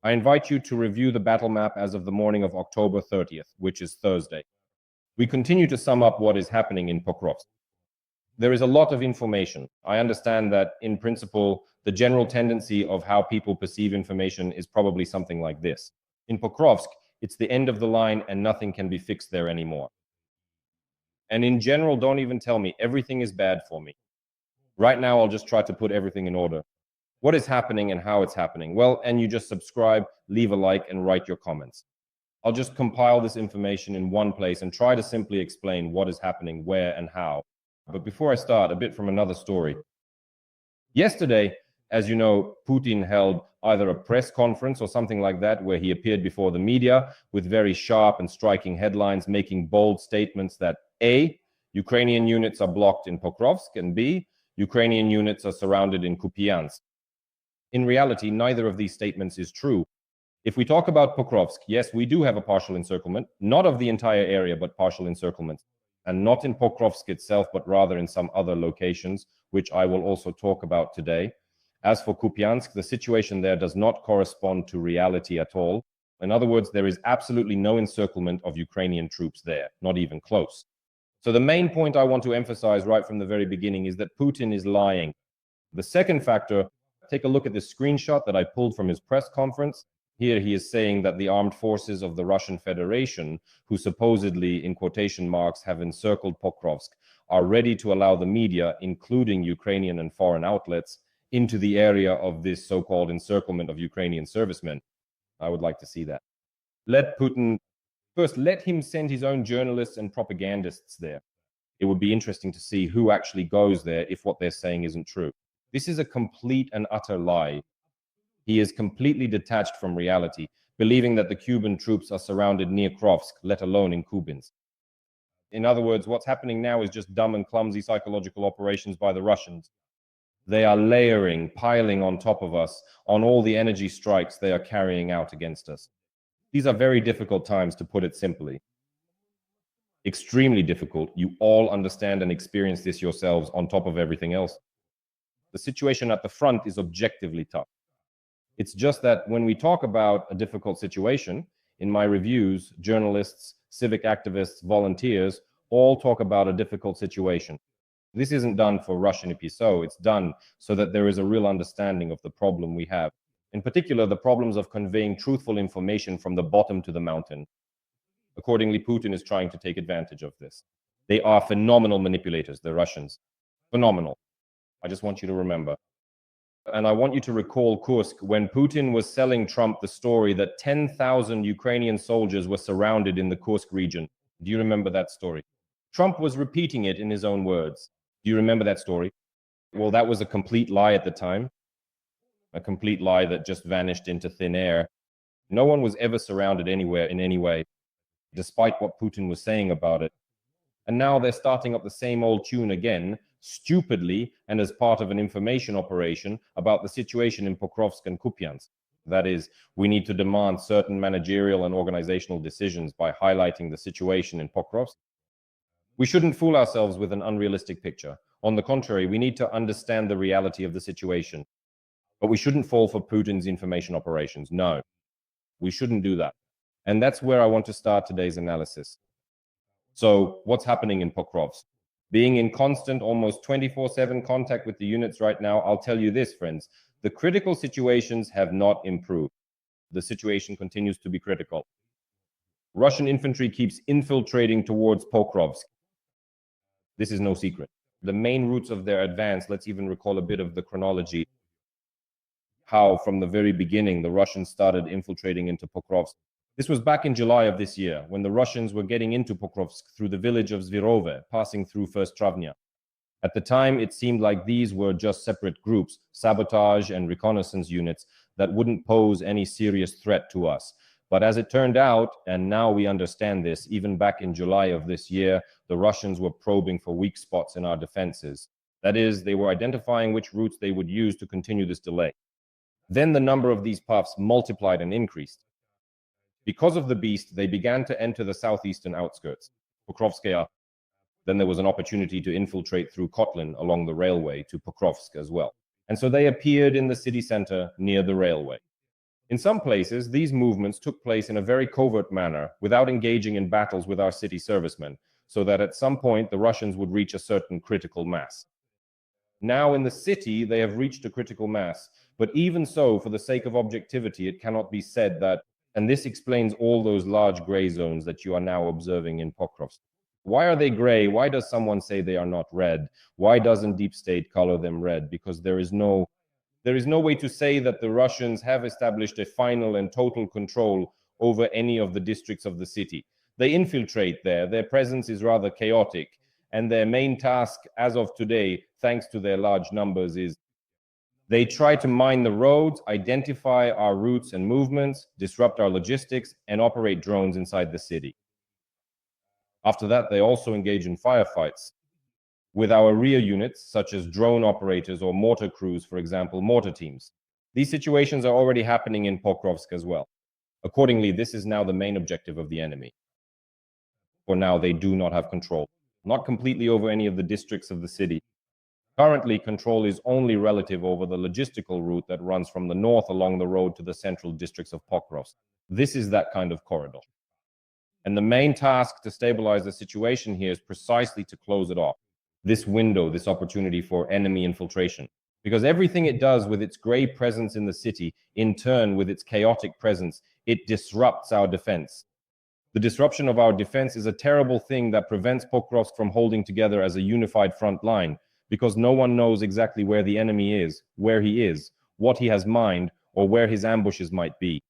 I invite you to review the battle map as of the morning of October 30th, which is Thursday. We continue to sum up what is happening in Pokrovsk. There is a lot of information. I understand that, in principle, the general tendency of how people perceive information is probably something like this. In Pokrovsk, it's the end of the line and nothing can be fixed there anymore. And in general, don't even tell me everything is bad for me. Right now, I'll just try to put everything in order. What is happening and how it's happening? Well, and you just subscribe, leave a like, and write your comments. I'll just compile this information in one place and try to simply explain what is happening, where, and how. But before I start, a bit from another story. Yesterday, as you know, Putin held either a press conference or something like that, where he appeared before the media with very sharp and striking headlines, making bold statements that A, Ukrainian units are blocked in Pokrovsk, and B, Ukrainian units are surrounded in Kupyansk. In reality, neither of these statements is true. If we talk about Pokrovsk, yes, we do have a partial encirclement, not of the entire area, but partial encirclement, and not in Pokrovsk itself, but rather in some other locations, which I will also talk about today. As for Kupyansk, the situation there does not correspond to reality at all. In other words, there is absolutely no encirclement of Ukrainian troops there, not even close. So the main point I want to emphasize right from the very beginning is that Putin is lying. The second factor, take a look at this screenshot that I pulled from his press conference. Here he is saying that the armed forces of the Russian Federation, who supposedly, in quotation marks, have encircled Pokrovsk, are ready to allow the media, including Ukrainian and foreign outlets, into the area of this so-called encirclement of Ukrainian servicemen. I would like to see that. Let him send his own journalists and propagandists there. It would be interesting to see who actually goes there if what they're saying isn't true. This is a complete and utter lie. He is completely detached from reality, believing that the Cuban troops are surrounded near Krovsk, let alone in Kubinsk. In other words, what's happening now is just dumb and clumsy psychological operations by the Russians. They are layering, piling on top of us, on all the energy strikes they are carrying out against us. These are very difficult times, to put it simply. Extremely difficult. You all understand and experience this yourselves on top of everything else. The situation at the front is objectively tough. It's just that when we talk about a difficult situation, in my reviews, journalists, civic activists, volunteers, all talk about a difficult situation. This isn't done for Russian PSO, it's done so that there is a real understanding of the problem we have. In particular, the problems of conveying truthful information from the bottom to the mountain. Accordingly, Putin is trying to take advantage of this. They are phenomenal manipulators, the Russians. Phenomenal. I just want you to remember. And I want you to recall Kursk, when Putin was selling Trump the story that 10,000 Ukrainian soldiers were surrounded in the Kursk region. Do you remember that story? Trump was repeating it in his own words. Do you remember that story? Well, that was a complete lie at the time. A complete lie that just vanished into thin air. No one was ever surrounded anywhere in any way, despite what Putin was saying about it. And now they're starting up the same old tune again, stupidly, and as part of an information operation about the situation in Pokrovsk and Kupyansk. That is, we need to demand certain managerial and organizational decisions by highlighting the situation in Pokrovsk. We shouldn't fool ourselves with an unrealistic picture. On the contrary, we need to understand the reality of the situation. But we shouldn't fall for Putin's information operations. No, we shouldn't do that. And that's where I want to start today's analysis. So what's happening in Pokrovsk? Being in constant, almost 24/7 contact with the units right now, I'll tell you this, friends. The critical situations have not improved. The situation continues to be critical. Russian infantry keeps infiltrating towards Pokrovsk. This is no secret. The main routes of their advance, let's even recall a bit of the chronology. How, from the very beginning, the Russians started infiltrating into Pokrovsk. This was back in July of this year, when the Russians were getting into Pokrovsk through the village of Zvirove, passing through first Travnya. At the time, it seemed like these were just separate groups, sabotage and reconnaissance units that wouldn't pose any serious threat to us. But as it turned out, and now we understand this, even back in July of this year, the Russians were probing for weak spots in our defenses. That is, they were identifying which routes they would use to continue this delay. Then the number of these puffs multiplied and increased. Because of the beast, they began to enter the southeastern outskirts, Pokrovskaya. Then there was an opportunity to infiltrate through Kotlin along the railway to Pokrovsk as well. And so they appeared in the city center near the railway. In some places, these movements took place in a very covert manner, without engaging in battles with our city servicemen, so that at some point the Russians would reach a certain critical mass. Now in the city, they have reached a critical mass, but even so, for the sake of objectivity, it cannot be said that, and this explains all those large gray zones that you are now observing in Pokrovsk. Why are they gray? Why does someone say they are not red? Why doesn't Deep State color them red? Because there is no way to say that the Russians have established a final and total control over any of the districts of the city. They infiltrate there. Their presence is rather chaotic. And their main task as of today, thanks to their large numbers, is they try to mine the roads, identify our routes and movements, disrupt our logistics, and operate drones inside the city. After that, they also engage in firefights with our rear units, such as drone operators or mortar crews, for example, mortar teams. These situations are already happening in Pokrovsk as well. Accordingly, this is now the main objective of the enemy. For now, they do not have control, not completely over any of the districts of the city. Currently, control is only relative over the logistical route that runs from the north along the road to the central districts of Pokrovsk. This is that kind of corridor. And the main task to stabilize the situation here is precisely to close it off. This window, this opportunity for enemy infiltration. Because everything it does with its gray presence in the city, in turn with its chaotic presence, it disrupts our defense. The disruption of our defense is a terrible thing that prevents Pokrovsk from holding together as a unified front line, because no one knows exactly where the enemy is, where he is, what he has mined, or where his ambushes might be.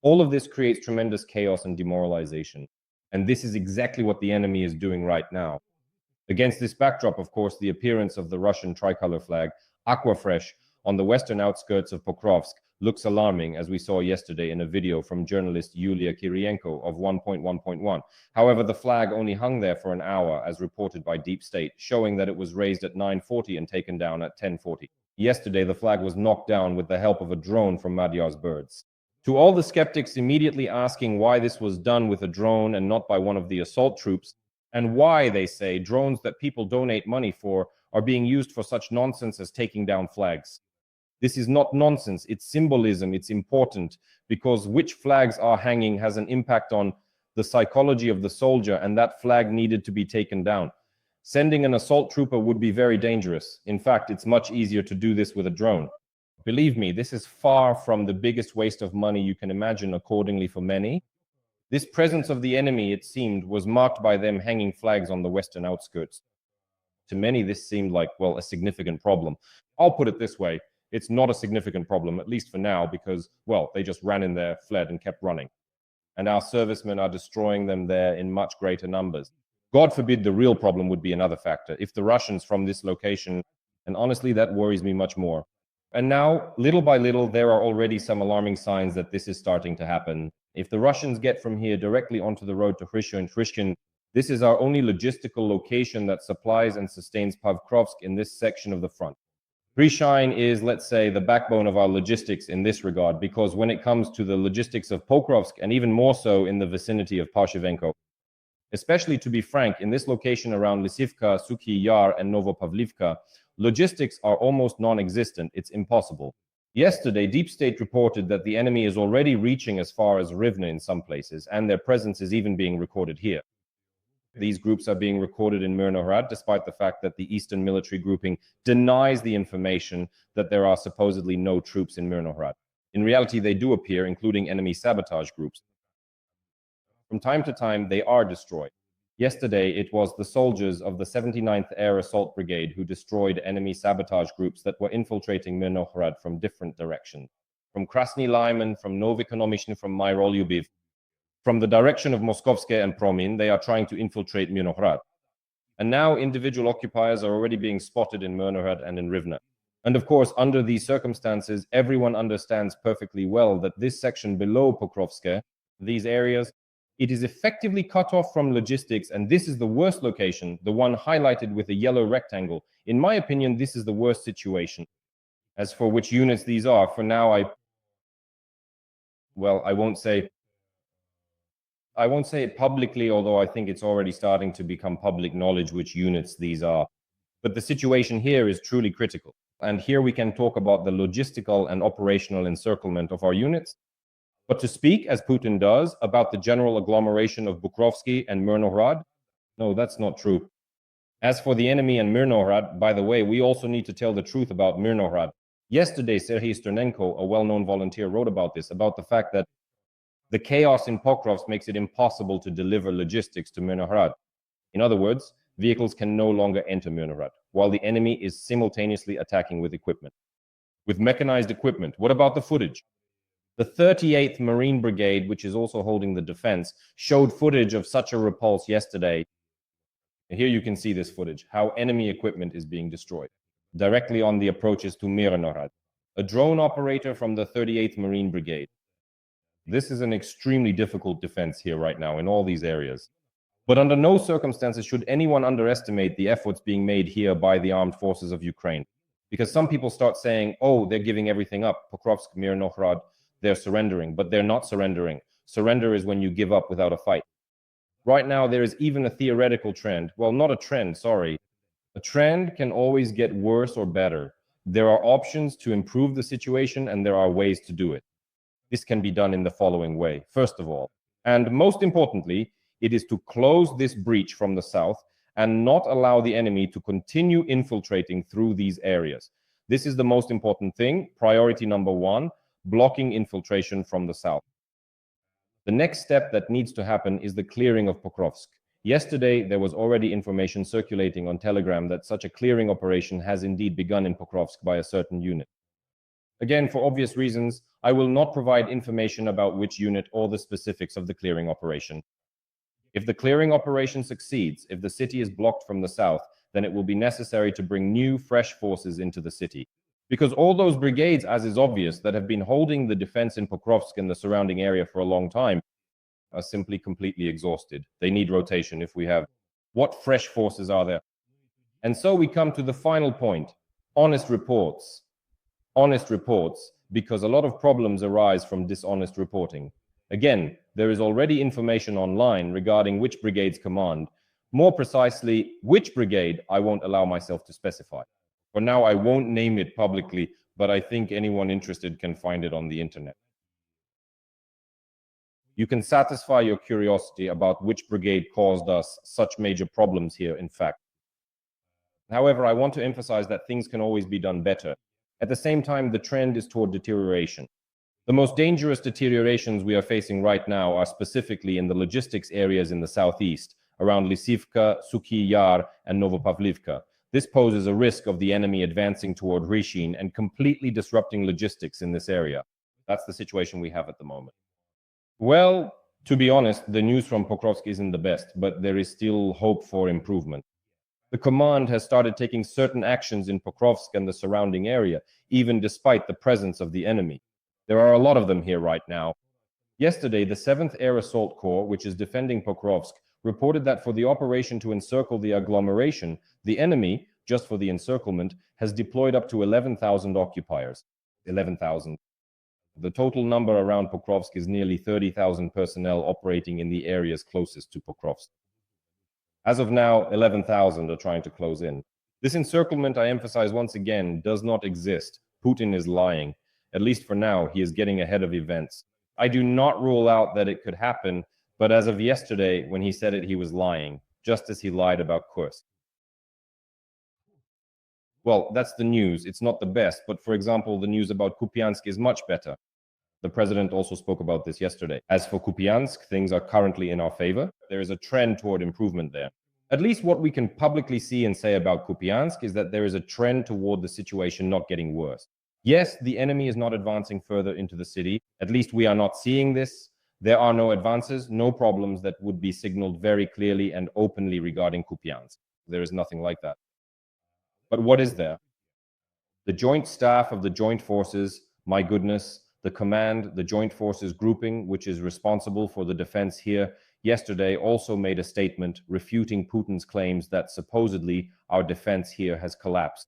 All of this creates tremendous chaos and demoralization. And this is exactly what the enemy is doing right now. Against this backdrop, of course, the appearance of the Russian tricolor flag, aquafresh, on the western outskirts of Pokrovsk looks alarming, as we saw yesterday in a video from journalist Yulia Kirienko of 1.1.1. However, the flag only hung there for an hour, as reported by Deep State, showing that it was raised at 9:40 and taken down at 10:40. Yesterday, the flag was knocked down with the help of a drone from Magyar's birds. To all the skeptics immediately asking why this was done with a drone and not by one of the assault troops, and why, they say, drones that people donate money for are being used for such nonsense as taking down flags. This is not nonsense, it's symbolism, it's important, because which flags are hanging has an impact on the psychology of the soldier, and that flag needed to be taken down. Sending an assault trooper would be very dangerous. In fact, it's much easier to do this with a drone. Believe me, this is far from the biggest waste of money you can imagine, accordingly for many. This presence of the enemy, it seemed, was marked by them hanging flags on the western outskirts. To many, this seemed like, well, a significant problem. I'll put it this way. It's not a significant problem, at least for now, because, well, they just ran in there, fled, and kept running. And our servicemen are destroying them there in much greater numbers. God forbid the real problem would be another factor. If the Russians from this location, and honestly, that worries me much more. And now, little by little, there are already some alarming signs that this is starting to happen. If the Russians get from here directly onto the road to Hryshyne, this is our only logistical location that supplies and sustains Pokrovsk in this section of the front. Hryshyne is, let's say, the backbone of our logistics in this regard, because when it comes to the logistics of Pokrovsk, and even more so in the vicinity of Pashivenko, especially, to be frank, in this location around Lysivka, Suky Yar, and Novopavlivka, logistics are almost non-existent. It's impossible. Yesterday, Deep State reported that the enemy is already reaching as far as Rivne in some places, and their presence is even being recorded here. These groups are being recorded in Myrnohrad, despite the fact that the Eastern military grouping denies the information that there are supposedly no troops in Myrnohrad. In reality, they do appear, including enemy sabotage groups. From time to time, they are destroyed. Yesterday, it was the soldiers of the 79th Air Assault Brigade who destroyed enemy sabotage groups that were infiltrating Myrnohrad from different directions. From Krasny Lyman, from Novikonomishny, from Myrolubiv. From the direction of Moskovske and Promin, they are trying to infiltrate Myrnohrad. And now individual occupiers are already being spotted in Myrnohrad and in Rivne. And of course, under these circumstances, everyone understands perfectly well that this section below Pokrovsk, these areas, it is effectively cut off from logistics, and this is the worst location, the one highlighted with a yellow rectangle. In my opinion, this is the worst situation. As for which units these are, for now, I won't say it publicly, although I think it's already starting to become public knowledge which units these are. But the situation here is truly critical. And here we can talk about the logistical and operational encirclement of our units. But to speak, as Putin does, about the general agglomeration of Pokrovsk and Myrnohrad, no, that's not true. As for the enemy and Myrnohrad, by the way, we also need to tell the truth about Myrnohrad. Yesterday, Serhiy Sternenko, a well-known volunteer, wrote about this, about the fact that the chaos in Pokrovsk makes it impossible to deliver logistics to Myrnohrad. In other words, vehicles can no longer enter Myrnohrad, while the enemy is simultaneously attacking with equipment. With mechanized equipment. What about the footage? The 38th Marine Brigade, which is also holding the defense, showed footage of such a repulse yesterday. And here you can see this footage, how enemy equipment is being destroyed, directly on the approaches to Myrnohrad. A drone operator from the 38th Marine Brigade. This is an extremely difficult defense here right now in all these areas. But under no circumstances should anyone underestimate the efforts being made here by the armed forces of Ukraine. Because some people start saying, oh, they're giving everything up. Pokrovsk, Myrnohrad, they're surrendering. But they're not surrendering. Surrender is when you give up without a fight. Right now, there is even a theoretical trend. Well, not a trend, sorry. A trend can always get worse or better. There are options to improve the situation, and there are ways to do it. This can be done in the following way. First of all, and most importantly, it is to close this breach from the south and not allow the enemy to continue infiltrating through these areas. This is the most important thing. Priority number one, blocking infiltration from the south. The next step that needs to happen is the clearing of Pokrovsk. Yesterday, there was already information circulating on Telegram that such a clearing operation has indeed begun in Pokrovsk by a certain unit. Again, for obvious reasons, I will not provide information about which unit or the specifics of the clearing operation. If the clearing operation succeeds, if the city is blocked from the south, then it will be necessary to bring new, fresh forces into the city. Because all those brigades, as is obvious, that have been holding the defense in Pokrovsk and the surrounding area for a long time, are simply completely exhausted. They need rotation if we have. What fresh forces are there? And so we come to the final point, honest reports. Honest reports, because a lot of problems arise from dishonest reporting. Again, there is already information online regarding which brigades command. More precisely, which brigade I won't allow myself to specify. For now, I won't name it publicly, but I think anyone interested can find it on the internet. You can satisfy your curiosity about which brigade caused us such major problems here, in fact. However, I want to emphasize that things can always be done better. At the same time, the trend is toward deterioration. The most dangerous deteriorations we are facing right now are specifically in the logistics areas in the southeast, around Lysivka, Suky Yar, and Novopavlivka. This poses a risk of the enemy advancing toward Hryshyne and completely disrupting logistics in this area. That's the situation we have at the moment. Well, to be honest, the news from Pokrovsk isn't the best, but there is still hope for improvement. The command has started taking certain actions in Pokrovsk and the surrounding area, even despite the presence of the enemy. There are a lot of them here right now. Yesterday, the 7th Air Assault Corps, which is defending Pokrovsk, reported that for the operation to encircle the agglomeration, the enemy, just for the encirclement, has deployed up to 11,000 occupiers. 11,000. The total number around Pokrovsk is nearly 30,000 personnel operating in the areas closest to Pokrovsk. As of now, 11,000 are trying to close in. This encirclement, I emphasize once again, does not exist. Putin is lying. At least for now, he is getting ahead of events. I do not rule out that it could happen, but as of yesterday, when he said it, he was lying, just as he lied about Kursk. Well, that's the news. It's not the best, but for example, the news about Kupyansk is much better. The president also spoke about this yesterday. As for Kupyansk, things are currently in our favor. There is a trend toward improvement there. At least what we can publicly see and say about Kupyansk is that there is a trend toward the situation not getting worse. Yes, the enemy is not advancing further into the city. At least we are not seeing this. There are no advances, no problems that would be signaled very clearly and openly regarding Kupyansk. There is nothing like that. But what is there? The joint staff of the joint forces, my goodness, the command, the joint forces grouping, which is responsible for the defense here, yesterday also made a statement refuting Putin's claims that supposedly our defense here has collapsed.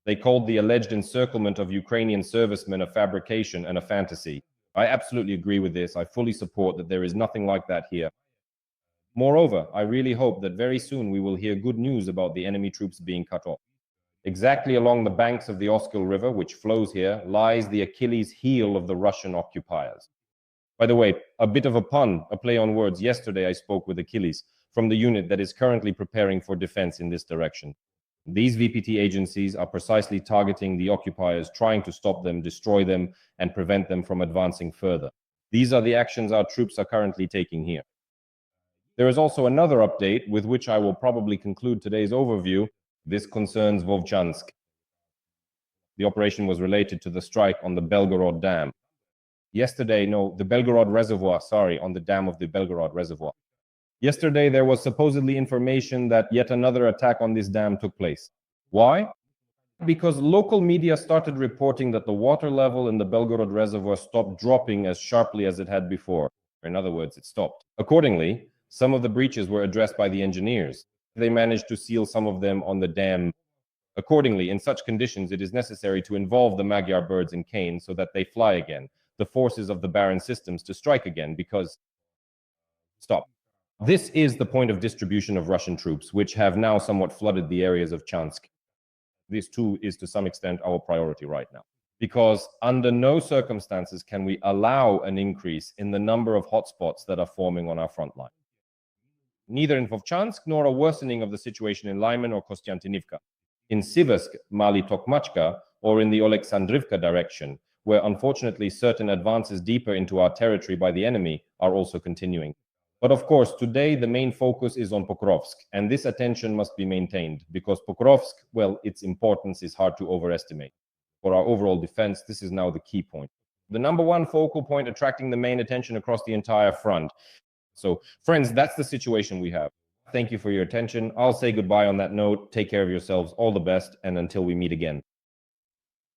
They called the alleged encirclement of Ukrainian servicemen a fabrication and a fantasy. I absolutely agree with this. I fully support that there is nothing like that here. Moreover, I really hope that very soon we will hear good news about the enemy troops being cut off. Exactly along the banks of the Oskil River, which flows here, lies the Achilles heel of the Russian occupiers. By the way, a bit of a pun, a play on words. Yesterday I spoke with Achilles from the unit that is currently preparing for defense in this direction. These VPT agencies are precisely targeting the occupiers, trying to stop them, destroy them, and prevent them from advancing further. These are the actions our troops are currently taking here. There is also another update with which I will probably conclude today's overview. This concerns Vovchansk. The operation was related to the strike on the Belgorod Dam. The Belgorod Reservoir, on the dam of the Belgorod Reservoir. Yesterday, there was supposedly information that yet another attack on this dam took place. Why? Because local media started reporting that the water level in the Belgorod Reservoir stopped dropping as sharply as it had before. In other words, it stopped. Accordingly, some of the breaches were addressed by the engineers. They managed to seal some of them on the dam. Accordingly, in such conditions, it is necessary to involve the Magyar birds in cane so that they fly again, the forces of the barren systems to strike again, because... Stop. This is the point of distribution of Russian troops, which have now somewhat flooded the areas of Chansk. This too is to some extent our priority right now, because under no circumstances can we allow an increase in the number of hotspots that are forming on our front line. Neither in Vovchansk nor a worsening of the situation in Lyman or Kostiantynivka. In Siversk, Mali Tokmachka, or in the Oleksandrivka direction, where unfortunately certain advances deeper into our territory by the enemy are also continuing. But of course, today the main focus is on Pokrovsk, and this attention must be maintained, because Pokrovsk, well, its importance is hard to overestimate. For our overall defense, this is now the key point. The number one focal point attracting the main attention across the entire front. So, friends, that's the situation we have. Thank you for your attention. I'll say goodbye on that note. Take care of yourselves. All the best, and until we meet again.